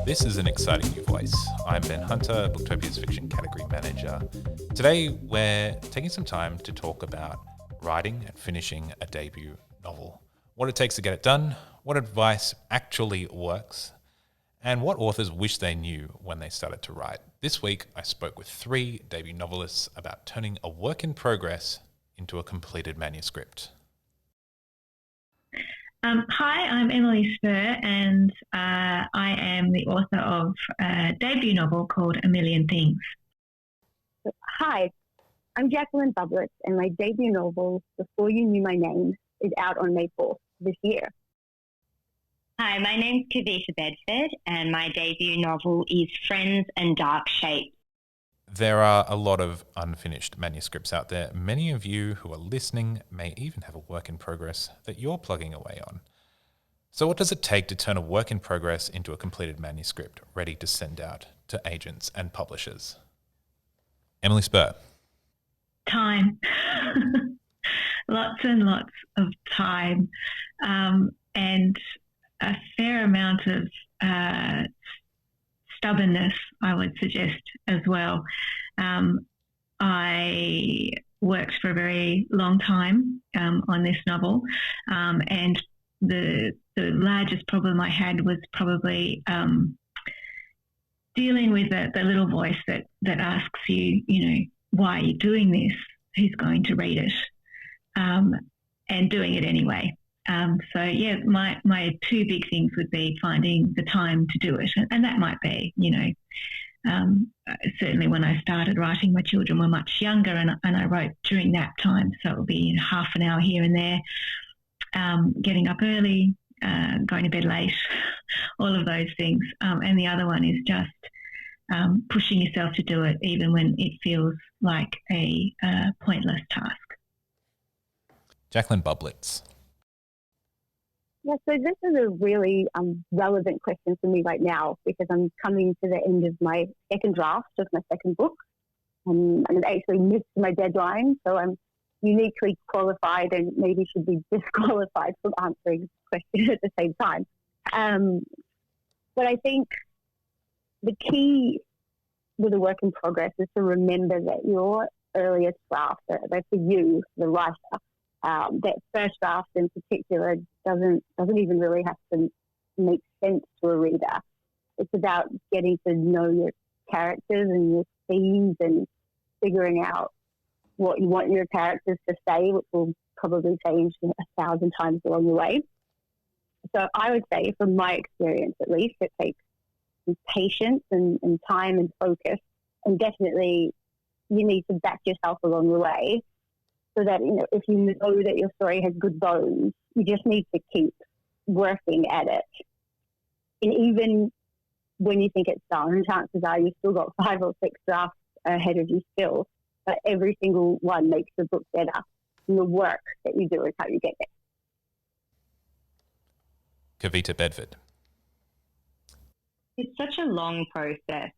This is an exciting new voice. I'm Ben Hunter, Booktopia's fiction category manager. Today, we're taking some time to talk about writing and finishing a debut novel, what it takes to get it done, what advice actually works, and what authors wish they knew when they started to write. This week, I spoke with 3 debut novelists about turning a work in progress into a completed manuscript. Hi, I'm Emily Spurr, and I am the author of a debut novel called A Million Things. Hi, I'm Jacqueline Bublitz, and my debut novel, Before You Knew My Name, is out on May 4th this year. Hi, my name's Kavita Bedford, and my debut novel is Friends and Dark Shapes. There are a lot of unfinished manuscripts out there. Many of you who are listening may even have a work in progress that you're plugging away on. So what does it take to turn a work in progress into a completed manuscript ready to send out to agents and publishers? Emily Spurr. Time. Lots and lots of time, and a fair amount of stubbornness, I would suggest as well. I worked for a very long time on this novel, and the largest problem I had was probably dealing with the little voice that asks you, why are you doing this? Who's going to read it? And doing it anyway. My 2 big things would be finding the time to do it. And that might be, certainly when I started writing, my children were much younger and I wrote during that time. So it would be half an hour here and there, getting up early, going to bed late, all of those things. And the other one is just pushing yourself to do it even when it feels like a pointless task. Jacqueline Bublitz. Yeah, so this is a really relevant question for me right now because I'm coming to the end of my second draft of my second book. And I've actually missed my deadline, so I'm uniquely qualified and maybe should be disqualified from answering this question at the same time. But I think the key with a work in progress is to remember that your earliest draft, that's for you, the writer, that first draft in particular doesn't even really have to make sense to a reader. It's about getting to know your characters and your themes and figuring out what you want your characters to say, which will probably change 1,000 times along the way. So I would say, from my experience at least, it takes some patience and time and focus, and definitely you need to back yourself along the way. So that, if you know that your story has good bones, you just need to keep working at it. And even when you think it's done, chances are you've still got 5 or 6 drafts ahead of you still. But every single one makes the book better. And the work that you do is how you get there. Kavita Bedford. It's such a long process.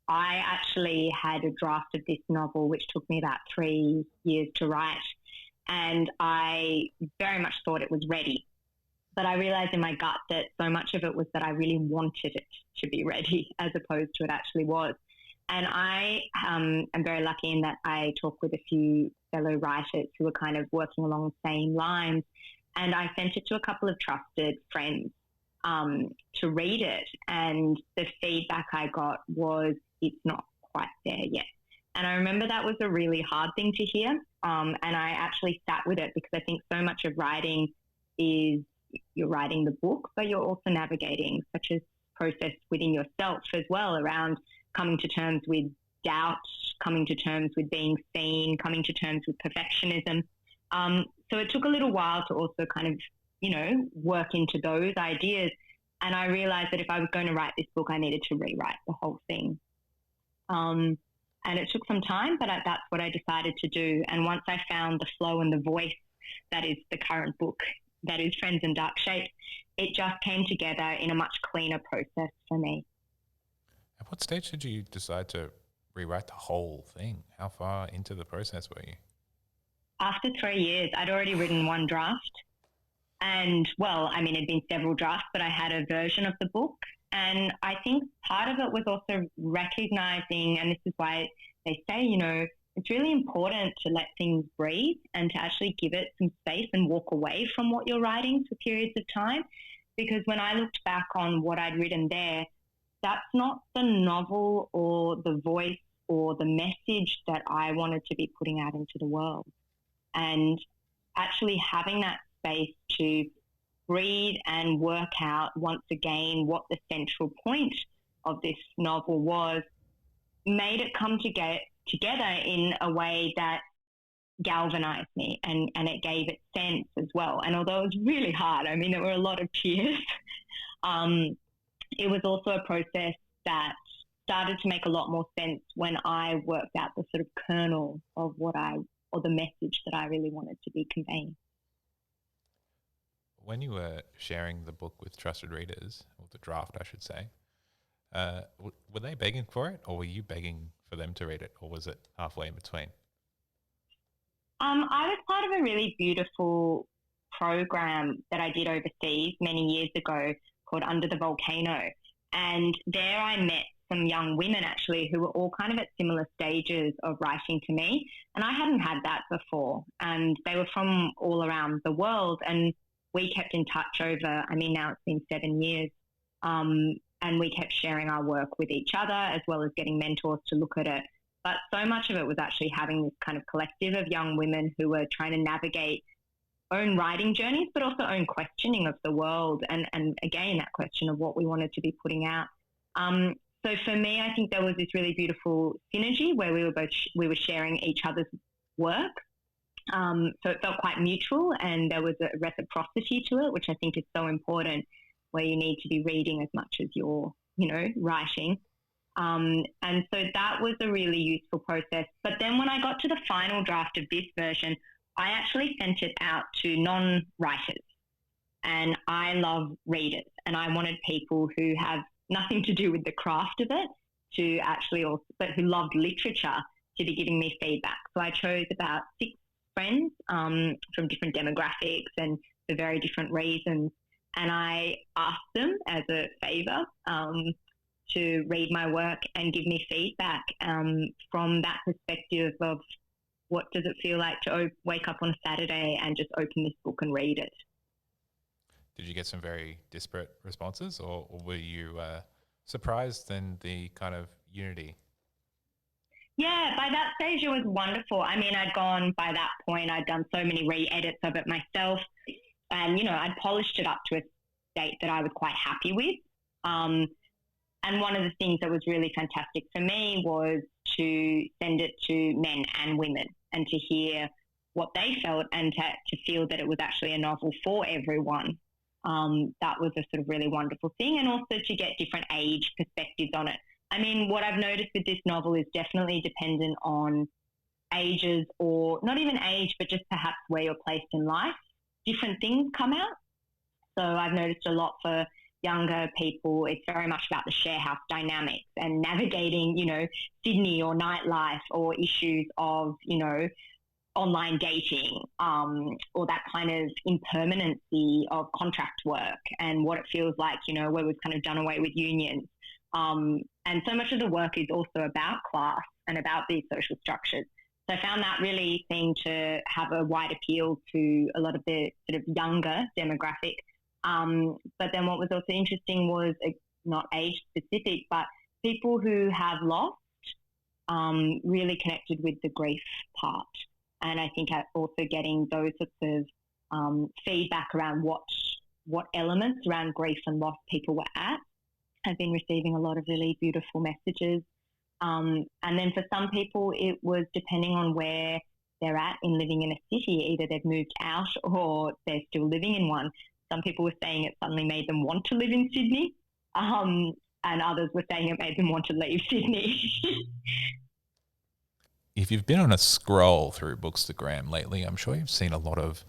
I actually had a draft of this novel, which took me about 3 years to write, and I very much thought it was ready. But I realized in my gut that so much of it was that I really wanted it to be ready as opposed to it actually was. And I am very lucky in that I talk with a few fellow writers who are kind of working along the same lines, and I sent it to a couple of trusted friends to read it, and the feedback I got was, it's not quite there yet. And I remember that was a really hard thing to hear, and I actually sat with it because I think so much of writing is you're writing the book, but you're also navigating such a process within yourself as well, around coming to terms with doubt, coming to terms with being seen, coming to terms with perfectionism. So it took a little while to also kind of, work into those ideas. And I realized that if I was going to write this book, I needed to rewrite the whole thing. And it took some time, but that's what I decided to do. And once I found the flow and the voice that is the current book, that is Friends and Dark Shapes, it just came together in a much cleaner process for me. At what stage did you decide to rewrite the whole thing? How far into the process were you? After 3 years, I'd already written 1 draft. And, it'd been several drafts, but I had a version of the book. And I think part of it was also recognizing, and this is why they say, it's really important to let things breathe and to actually give it some space and walk away from what you're writing for periods of time. Because when I looked back on what I'd written there, that's not the novel or the voice or the message that I wanted to be putting out into the world. And actually having that space to breathe and work out once again what the central point of this novel was, made it come together in a way that galvanized me, and it gave it sense as well. And although it was really hard, I mean, there were a lot of tears, it was also a process that started to make a lot more sense when I worked out the sort of kernel of or the message that I really wanted to be conveying. When you were sharing the book with trusted readers, or the draft, I should say, were they begging for it, or were you begging for them to read it, or was it halfway in between? I was part of a really beautiful program that I did overseas many years ago called Under the Volcano. And there I met some young women actually who were all kind of at similar stages of writing to me. And I hadn't had that before. And they were from all around the world. And we kept in touch over, now it's been 7 years. And we kept sharing our work with each other as well as getting mentors to look at it. But so much of it was actually having this kind of collective of young women who were trying to navigate own writing journeys, but also own questioning of the world. And again, that question of what we wanted to be putting out. So for me, I think there was this really beautiful synergy where we were sharing each other's work. So it felt quite mutual, and there was a reciprocity to it, which I think is so important, where you need to be reading as much as you're, writing. And so that was a really useful process. But then when I got to the final draft of this version, I actually sent it out to non-writers. And I love readers, and I wanted people who have nothing to do with the craft of it to actually also, but who loved literature, to be giving me feedback. So I chose about 6 friends from different demographics and for very different reasons. And I asked them as a favour to read my work and give me feedback from that perspective of what does it feel like to wake up on a Saturday and just open this book and read it. Did you get some very disparate responses, or were you surprised in the kind of unity? Yeah, by that stage it was wonderful. I'd gone, by that point, I'd done so many re-edits of it myself, and, I'd polished it up to a state that I was quite happy with. And one of the things that was really fantastic for me was to send it to men and women and to hear what they felt and to feel that it was actually a novel for everyone. That was a sort of really wonderful thing, and also to get different age perspectives on it. What I've noticed with this novel is definitely dependent on ages, or not even age, but just perhaps where you're placed in life. Different things come out. So I've noticed a lot for younger people, it's very much about the share house dynamics and navigating, Sydney or nightlife, or issues of, online dating, or that kind of impermanency of contract work and what it feels like, where we've kind of done away with unions. And so much of the work is also about class and about these social structures. So I found that really seemed to have a wide appeal to a lot of the sort of younger demographic. But then what was also interesting was not age specific, but people who have lost really connected with the grief part. And I think also getting those sorts of feedback around what elements around grief and loss people were at. I've been receiving a lot of really beautiful messages. And then for some people, it was depending on where they're at in living in a city. Either they've moved out or they're still living in one. Some people were saying it suddenly made them want to live in Sydney, and others were saying it made them want to leave Sydney. If you've been on a scroll through Bookstagram lately, I'm sure you've seen a lot of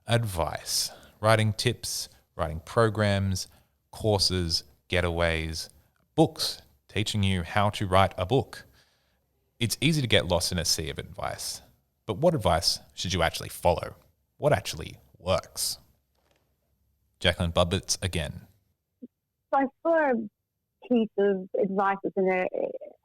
advice, writing tips, writing programs, courses, getaways, books teaching you how to write a book. It's easy to get lost in a sea of advice, but what advice should you actually follow? What actually works? Jacqueline Bublitz again. So for piece of advice was in an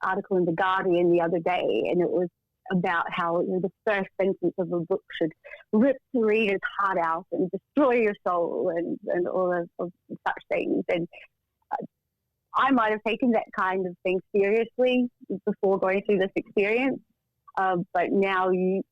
article in The Guardian the other day, and it was about how the first sentence of a book should rip the reader's heart out and destroy your soul and all of such things. And I might have taken that kind of thing seriously before going through this experience, but now you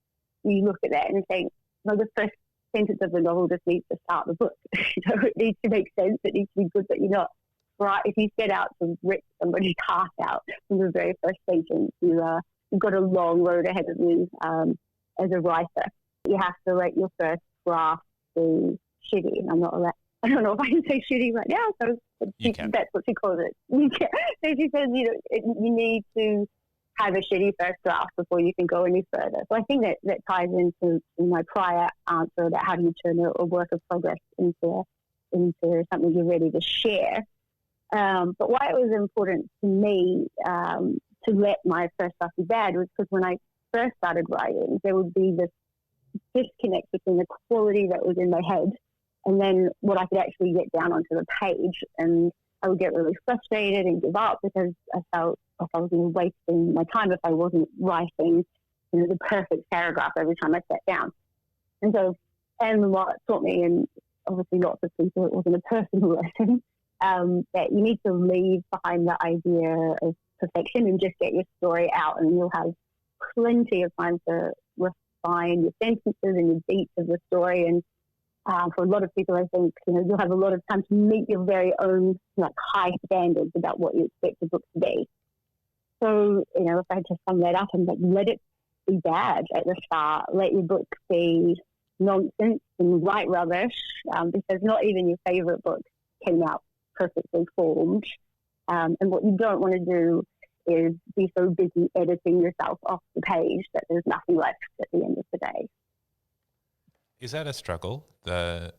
look at that and think, no, the first sentence of the novel just needs to start the book. It needs to make sense. It needs to be good, but you're not right. If you set out to rip somebody's heart out from the very first sentence, you've got a long road ahead of you as a writer. You have to let your first draft be shitty. And I don't know if I can say shitty right now, so that's what she calls it. So she says, you need to have a shitty first draft before you can go any further. So I think that ties into my prior answer about how do you turn a work of progress into something you're ready to share. But why it was important to me to let my first draft be bad was because when I first started writing, there would be this disconnect between the quality that was in my head and then what I could actually get down onto the page. And I would get really frustrated and give up because I felt like I was wasting my time if I wasn't writing, the perfect paragraph every time I sat down. And so, and what taught me, and obviously lots of people, it wasn't a personal lesson, that you need to leave behind the idea of perfection and just get your story out, and you'll have plenty of time to refine your sentences and your beats of the story. And for a lot of people, I think you'll have a lot of time to meet your very own high standards about what you expect a book to be. So if I just sum that up and let it be bad at the start, let your book be nonsense and white rubbish, because not even your favourite book came out perfectly formed. And what you don't want to do is be so busy editing yourself off the page that there's nothing left at the end of the day. Is that a struggle, the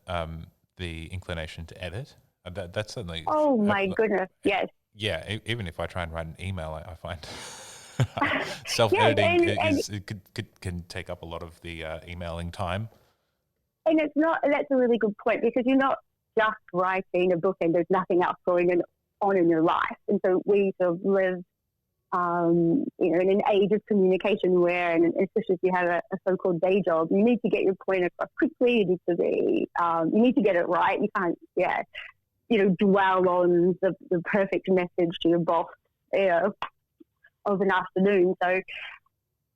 inclination to edit? That's certainly... Oh, my goodness, yes. Yeah, even if I try and write an email, I find self-editing can take up a lot of the emailing time. And that's a really good point, because you're not just writing a book and there's nothing else going on in your life. And so we sort of live in an age of communication where, and especially if you have a so-called day job, you need to get your point across quickly. You need to get it right. You can't, dwell on the perfect message to your boss, of an afternoon. So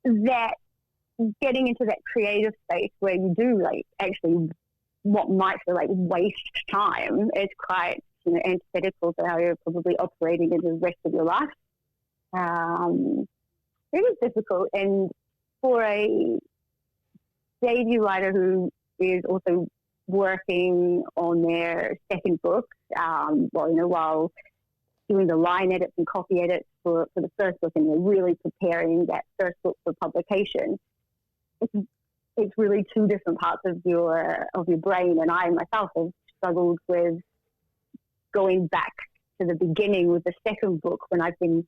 that getting into that creative space where you do actually what might feel like waste time is quite antithetical to how you're probably operating in the rest of your life. It is difficult, and for a debut writer who is also working on their second book, while doing the line edits and copy edits for the first book, and they're really preparing that first book for publication, it's really two different parts of your brain. And I myself have struggled with going back to the beginning with the second book when I've been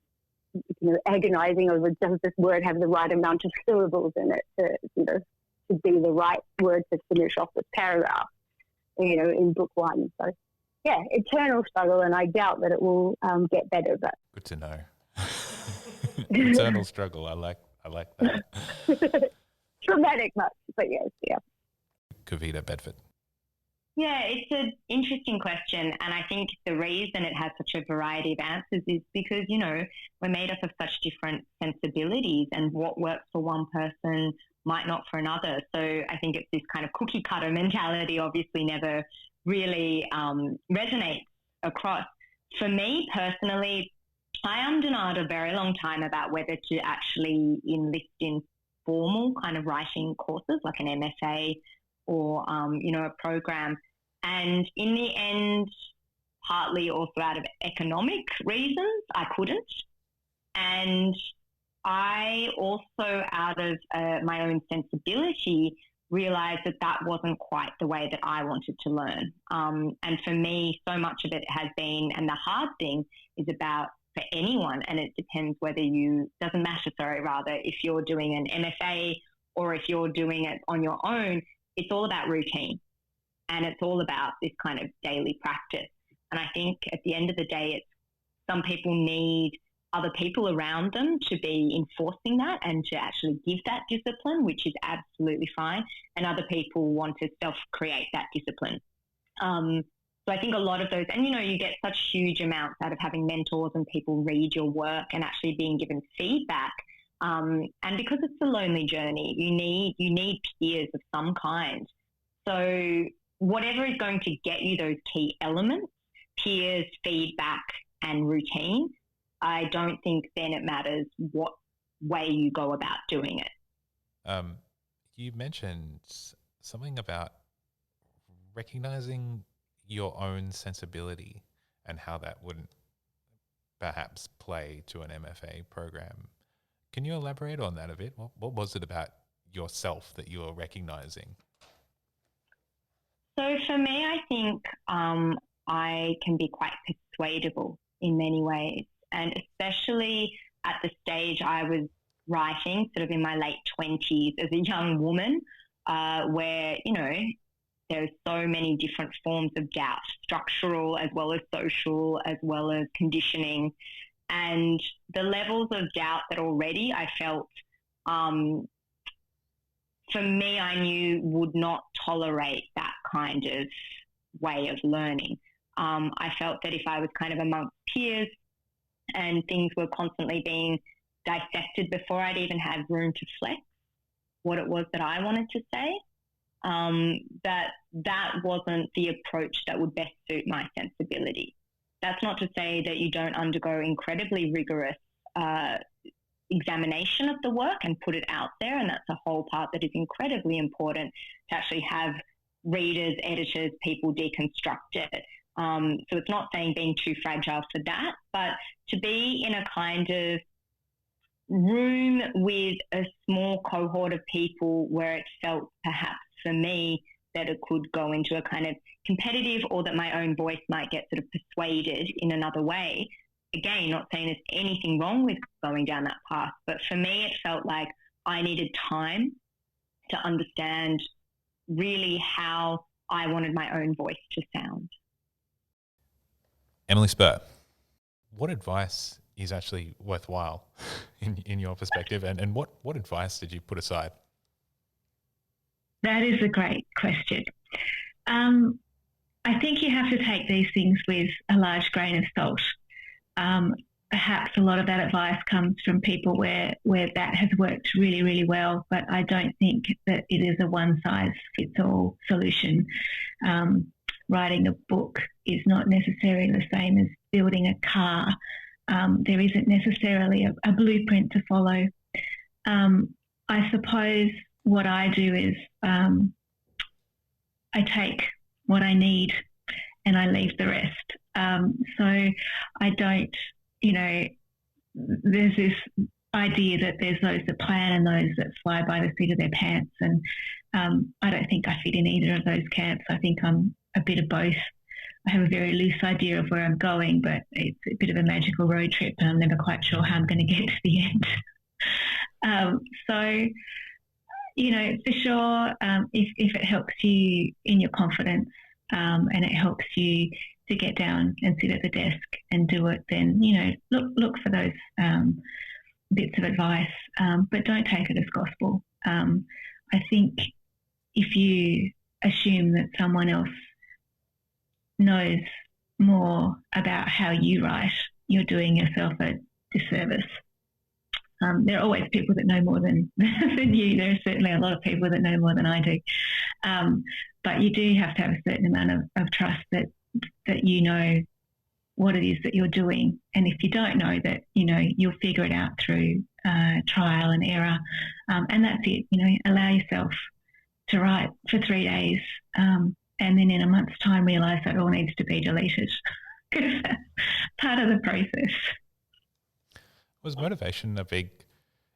agonizing over, does this word have the right amount of syllables in it to be the right word to finish off this paragraph, in book one. So, yeah, eternal struggle, and I doubt that it will get better. But good to know. Eternal struggle. I like that. Traumatic much, but yes, yeah. Kavita, Bedford. Yeah, it's an interesting question, and I think the reason it has such a variety of answers is because, we're made up of such different sensibilities, and what works for one person might not for another. So I think it's this kind of cookie cutter mentality obviously never really resonates across. For me personally, I undenied a very long time about whether to actually enlist in formal kind of writing courses like an MFA or, a program. And in the end, partly also out of economic reasons, I couldn't. And I also, out of my own sensibility, realised that wasn't quite the way that I wanted to learn. And for me, so much of it has been, and the hard thing is about for anyone, and it depends whether if you're doing an MFA or if you're doing it on your own, it's all about routine. And it's all about this kind of daily practice. And I think at the end of the day, it's Some people need other people around them to be enforcing that and to actually give that discipline, which is absolutely fine. And other people want to self-create that discipline. So I think a lot of those, and you get such huge amounts out of having mentors and people read your work and actually being given feedback. And because it's a lonely journey, you need peers of some kind. So whatever is going to get you those key elements, peers, feedback, and routine, I don't think then it matters what way you go about doing it. You mentioned something about recognizing your own sensibility and how that wouldn't perhaps play to an MFA program. Can you elaborate on that a bit? What was it about yourself that you were recognizing? So for me, I think I can be quite persuadable in many ways. And especially at the stage I was writing, sort of in my late 20s as a young woman, where, there's so many different forms of doubt, structural as well as social, as well as conditioning. And the levels of doubt that already I felt, for me, I knew would not tolerate that kind of way of learning. I felt that if I was kind of amongst peers and things were constantly being dissected before I'd even have room to flex what it was that I wanted to say, that wasn't the approach that would best suit my sensibility. That's not to say that you don't undergo incredibly rigorous examination of the work and put it out there, and that's a whole part that is incredibly important to actually have readers, editors, people deconstruct it. So it's not saying being too fragile for that, but to be in a kind of room with a small cohort of people where it felt perhaps for me that it could go into a kind of competitive, or that my own voice might get sort of persuaded in another way. Again, not saying there's anything wrong with going down that path, but for me it felt like I needed time to understand really how I wanted my own voice to sound. Emily Spurr, what advice is actually worthwhile in your perspective, and what advice did you put aside? That is a great question. I think you have to take these things with a large grain of salt. Perhaps a lot of that advice comes from people where that has worked really, really well, but I don't think that it is a one-size-fits-all solution. Writing a book is not necessarily the same as building a car. There isn't necessarily a blueprint to follow. I suppose what I do is I take what I need and I leave the rest. So I don't, there's this idea that there's those that plan and those that fly by the seat of their pants. And I don't think I fit in either of those camps. I think I'm a bit of both. I have a very loose idea of where I'm going, but it's a bit of a magical road trip and I'm never quite sure how I'm going to get to the end. So, for sure, if it helps you in your confidence and it helps you to get down and sit at the desk and do it, then, look for those bits of advice, but don't take it as gospel. I think if you assume that someone else knows more about how you write, you're doing yourself a disservice. There are always people that know more than you. There are certainly a lot of people that know more than I do. But you do have to have a certain amount of trust that you know what it is that you're doing. And if you don't know that, you'll figure it out through trial and error. And that's it, allow yourself to write for 3 days and then in a month's time realise that all needs to be deleted because that's part of the process. Was motivation a big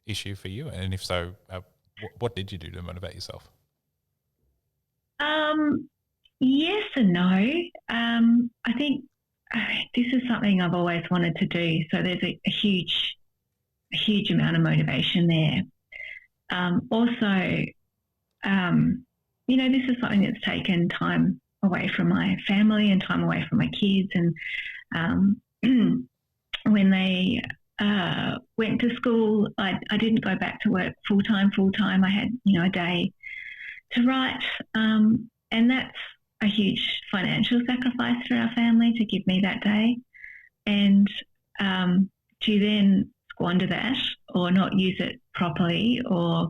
issue for you? And if so, what did you do to motivate yourself? Yes and no. I think this is something I've always wanted to do. So there's a huge amount of motivation there. Also, this is something that's taken time away from my family and time away from my kids. And when they went to school, I didn't go back to work full time. I had, a day to write. And that's a huge financial sacrifice for our family to give me that day. And to then squander that or not use it properly or,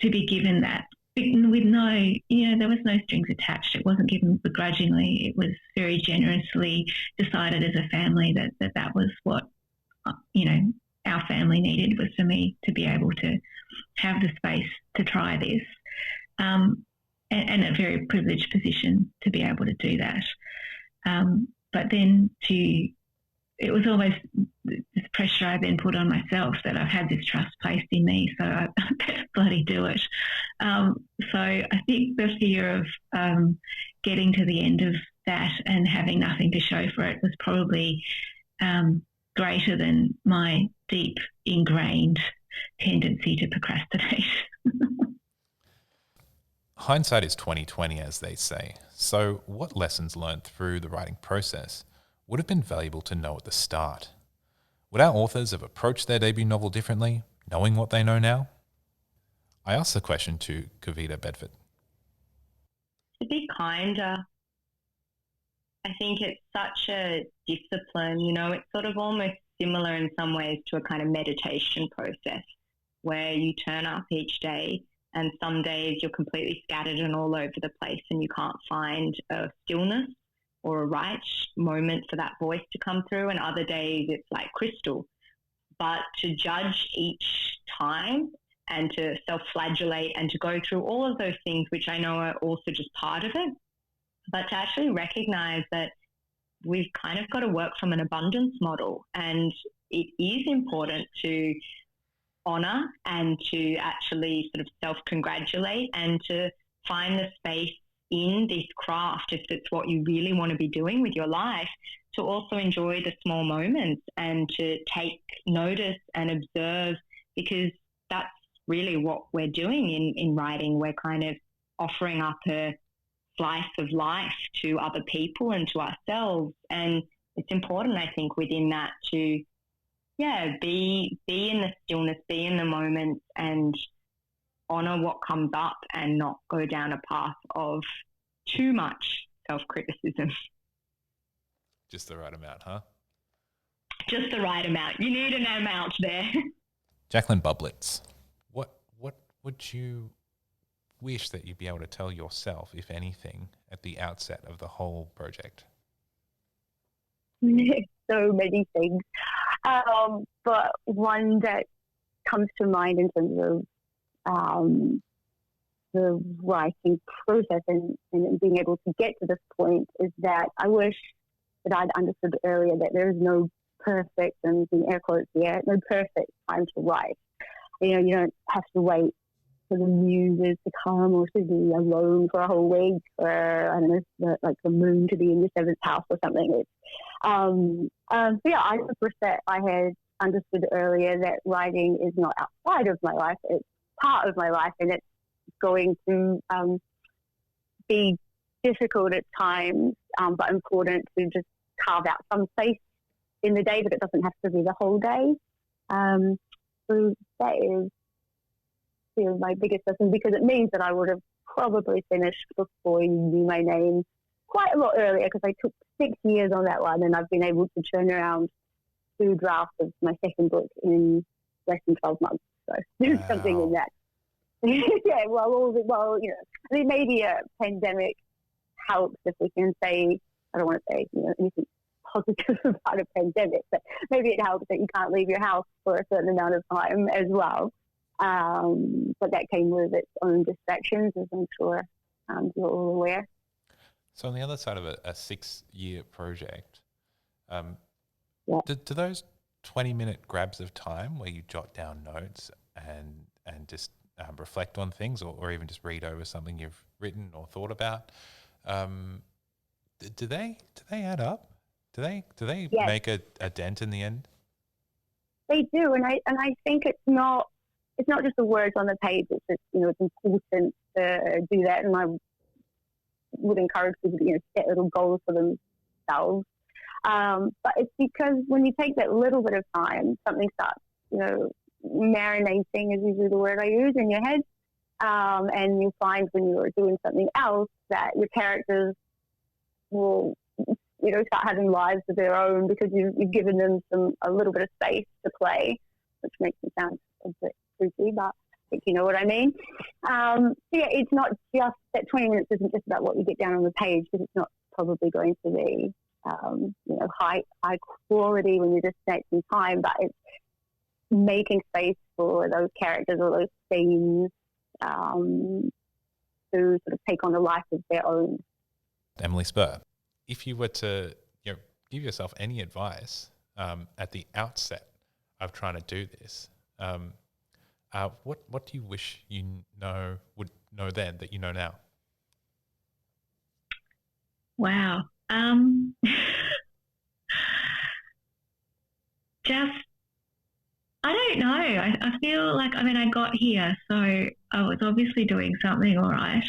to be given that with no, there was no strings attached. It wasn't given begrudgingly. It was very generously decided as a family that was what, our family needed, was for me to be able to have the space to try this. And a very privileged position to be able to do that. But then it was almost this pressure I then put on myself that I've had this trust placed in me, so I better bloody do it. So I think the fear of getting to the end of that and having nothing to show for it was probably greater than my deep ingrained tendency to procrastinate. Hindsight is 20/20, as they say. So what lessons learned through the writing process would have been valuable to know at the start? Would our authors have approached their debut novel differently, knowing what they know now? I asked the question to Kavita Bedford. To be kinder. I think it's such a discipline, it's sort of almost similar in some ways to a kind of meditation process where you turn up each day and some days you're completely scattered and all over the place and you can't find a stillness or a right moment for that voice to come through, and other days it's like crystal. But to judge each time and to self-flagellate and to go through all of those things, which I know are also just part of it, but to actually recognise that we've kind of got to work from an abundance model, and it is important to honour and to actually sort of self-congratulate and to find the space in this craft, if it's what you really want to be doing with your life, to also enjoy the small moments and to take notice and observe, because that's really what we're doing in writing. We're kind of offering up a slice of life to other people and to ourselves. And it's important, I think, within that to be in the stillness, be in the moment and honour what comes up and not go down a path of too much self-criticism. Just the right amount, huh? Just the right amount. You need an amount there. Jacqueline Bublitz, what would you wish that you'd be able to tell yourself, if anything, at the outset of the whole project? So many things. But one that comes to mind in terms of the writing process and being able to get to this point is that I wish that I'd understood earlier that there is no perfect, and in air quotes here, no perfect time to write. You don't have to wait for the muses to come or to be alone for a whole week, or I don't know, like the moon to be in your seventh house or something. I just wish that I had understood earlier that writing is not outside of my life; it's part of my life, and it's going to be difficult at times, but important to just carve out some space in the day, but it doesn't have to be the whole day. So that is my biggest lesson, because it means that I would have probably finished before you knew my name quite a lot earlier, because I took 6 years on that one, and I've been able to turn around 2 drafts of my second book in less than 12 months. So there's something in that. Yeah, I mean, maybe a pandemic helps, if we can say. I don't want to say anything positive about a pandemic, but maybe it helps that you can't leave your house for a certain amount of time as well. But that came with its own distractions, as I'm sure you're all aware. So on the other side of a 6-year project, do those 20-minute grabs of time where you jot down notes and just reflect on things, or even just read over something you've written or thought about, do they add up? Do they make a dent in the end? They do, and I think it's not just the words on the page. It's important to do that, and I would encourage people to set little goals for themselves. But it's because when you take that little bit of time, something starts, marinating is usually the word I use in your head. And you'll find when you're doing something else that your characters will, start having lives of their own because you've given them a little bit of space to play, which makes it sound a bit creepy, but I think you know what I mean. It's not just that 20 minutes isn't just about what you get down on the page, because it's not probably going to be, high quality when you're just taking time, but it's making space for those characters or those themes to sort of take on a life of their own. Emily Spurr, if you were to give yourself any advice at the outset of trying to do this, what do you wish you would know then that you know now? Wow. I don't know. I feel like, I got here, so I was obviously doing something all right.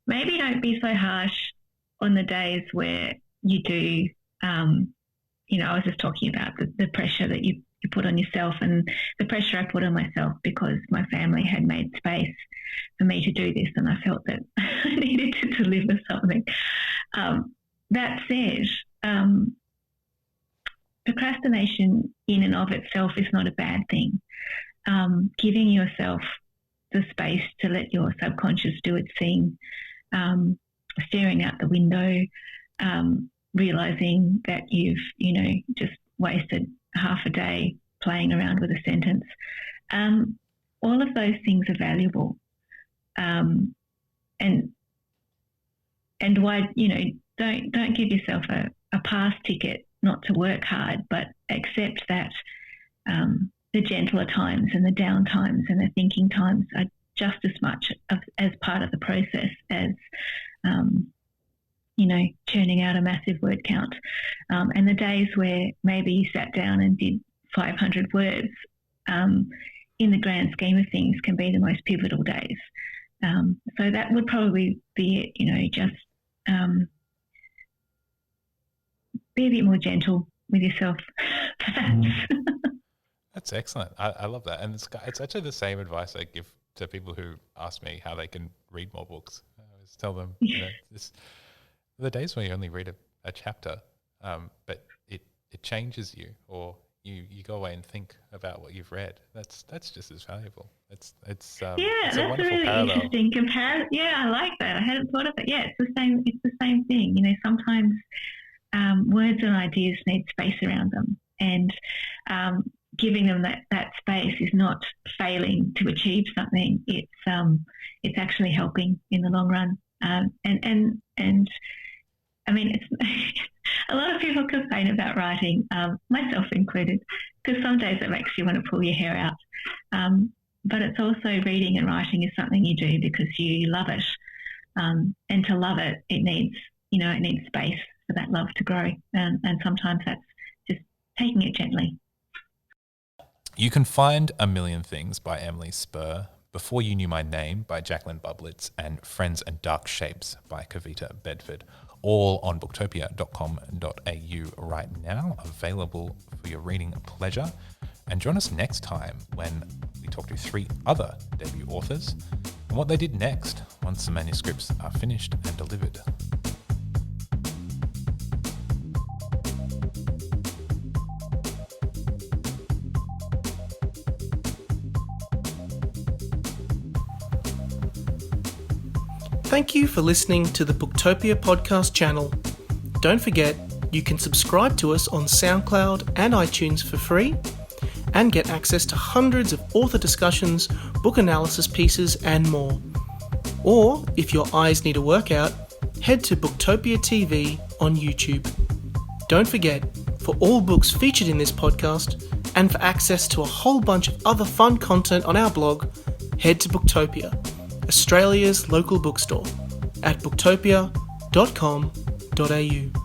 Maybe don't be so harsh on the days where you do, I was just talking about the pressure that you put on yourself, and the pressure I put on myself because my family had made space for me to do this, and I felt that I needed to deliver something. That said, procrastination in and of itself is not a bad thing. Giving yourself the space to let your subconscious do its thing, staring out the window, realising that you've, just wasted half a day playing around with a sentence. All of those things are valuable. And why, don't give yourself a pass ticket not to work hard, but accept that the gentler times and the down times and the thinking times are just as much as part of the process as, churning out a massive word count. And the days where maybe you sat down and did 500 words, in the grand scheme of things, can be the most pivotal days. So that would probably be it, just be a bit more gentle with yourself, perhaps. That's excellent. I love that. And it's actually the same advice I give to people who ask me how they can read more books. I always tell them, the days when you only read a chapter, but it changes you, or you go away and think about what you've read. That's just as valuable. It's that's a really parallel. Interesting comparison. Yeah, I like that. I hadn't thought of it. Yeah, it's the same. It's the same thing. Sometimes words and ideas need space around them, and giving them that space is not failing to achieve something. It's actually helping in the long run. It's a lot of people complain about writing, myself included, because some days it makes you want to pull your hair out. But it's also reading and writing is something you do because you love it. And to love it, it needs space for that love to grow. And sometimes that's just taking it gently. You can find A Million Things by Emily Spurr, Before You Knew My Name by Jacqueline Bublitz, and Friends and Dark Shapes by Kavita Bedford, all on booktopia.com.au right now, available for your reading pleasure. And join us next time when we talk to 3 other debut authors and what they did next once the manuscripts are finished and delivered. Thank you for listening to the Booktopia podcast channel. Don't forget, you can subscribe to us on SoundCloud and iTunes for free and get access to hundreds of author discussions, book analysis pieces, and more. Or, if your eyes need a workout, head to Booktopia TV on YouTube. Don't forget, for all books featured in this podcast and for access to a whole bunch of other fun content on our blog, head to Booktopia, Australia's local bookstore, at booktopia.com.au.